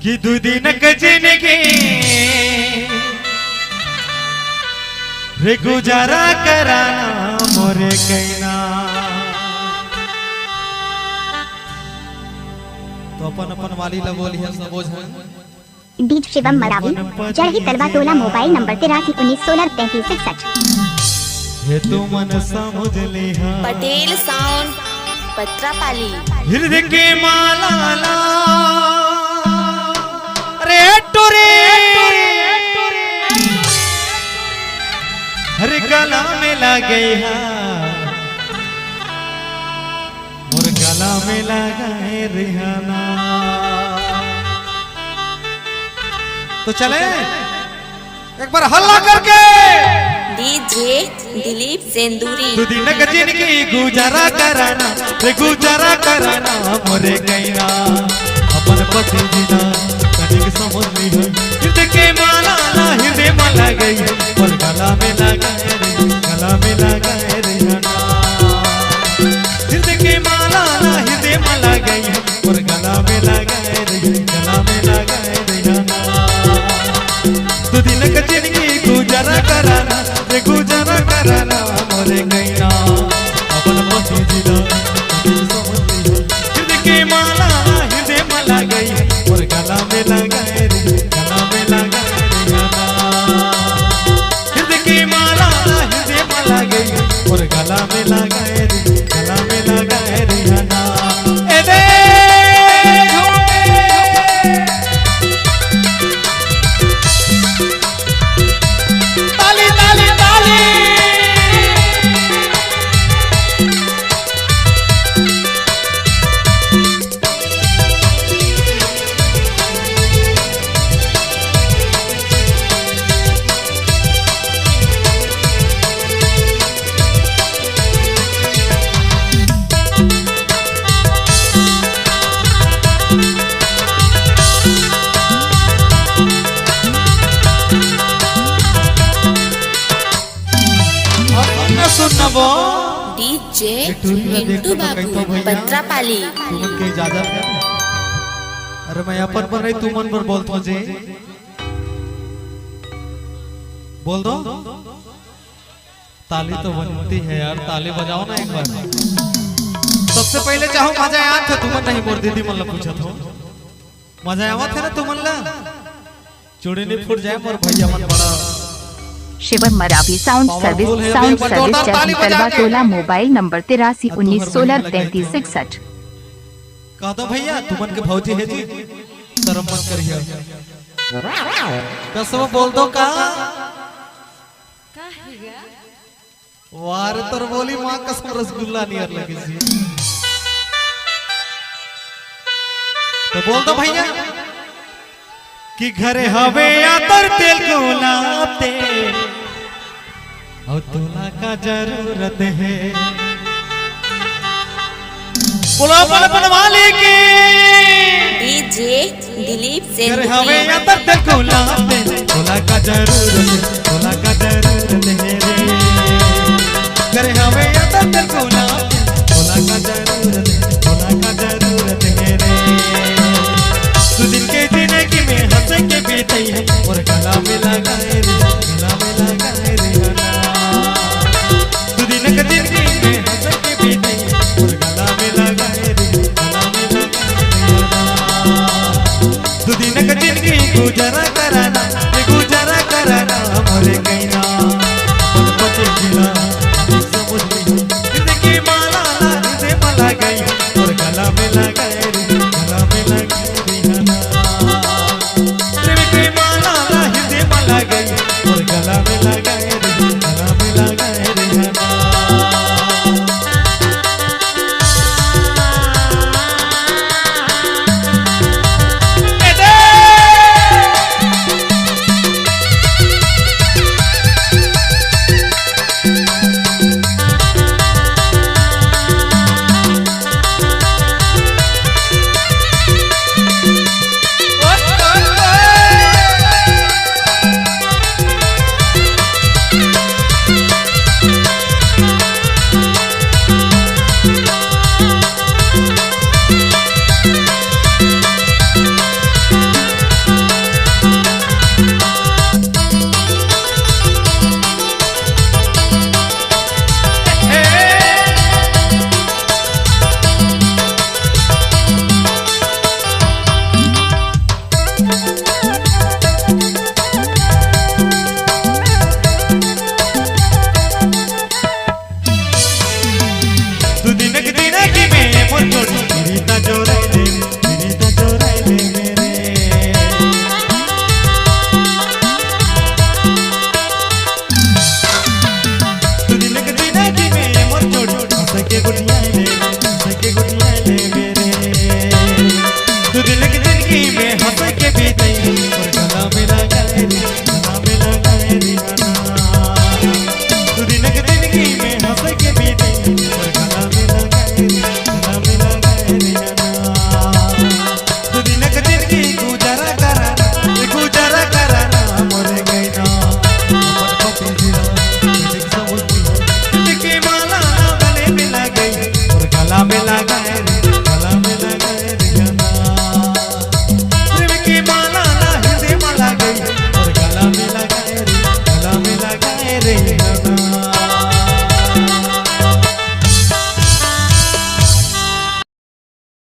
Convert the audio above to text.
कि दू दिन के जिंदगी रे गुजारा कराना मोरे कैना। तो अपन अपन वाली लगोली है सब बोझ डीज शिवम मरावी जड़ही तलवा टोला मोबाइल नंबर 8319163361। ये तू मन समझ ले पटेल साउंड पत्रापाली हृदय के माला ला रे टोरे हर गला में लगे मोर गला में लगाए रिहाना। तो चले एक बार हल्ला करके डीजे दिलीप सेंदूरी। दू दिन का जिंदगी गुजारा कराना रे गुजारा कराना मोरे कैना। अपन पति जीना कनिक समझ ली है हृदय के माला ला हृदय में लगे और गला में लगाए रे गला में लगाए रे हृदय के माला ला हृदय में लगे और गला में लगाए रे गला में लगाए रे। दू दिन का जिंदगी गुजारा कराना रे गुजारा कराना मोरे कैना। अपन पति जीना हृदय के माला हृदय में लगे और गला में लगाए रे गला में लगाए रे हृदय के माला हृदय में लगे और गला में लगाए रे गला में लगाए रे ए दे ताली ताली ताली सुनबो डीजे मिंटू बाबू पत्रापाली। तुमन के इजाजत है। अरे मैं अपन पर नहीं तुमन पर बोलता जे बोल दो। ताली तो बनती है यार, ताली बजाओ ना एक बार। सबसे पहले चाहो मजा आया था तुमन नहीं मोर दीदी मन ला पूछत हो मजा आवा थे ना तुमन ला चूड़ी नहीं फूट जाए मोर भैया मन बड़ा। शिवम मरावी साउंड सर्विस जड़ही तलवा टोला मोबाइल नंबर 8319163361। कह दो भैया तुमन के भौजी है जी शर्म मत करिए कसम बोल दो का वार तर बोली मां कसम रसगुल्ला नियर लगे जी। तो बोल दो भैया कि घरे हवे आतर तेल गुलाब तेल और तोला का जरूरत है। बोलो अपन वाले के डीजे दिलीप घरे हवे सेंदूरी। आतर तेल गुलाब तेल तोला का जरूरत है रे। घरे हवे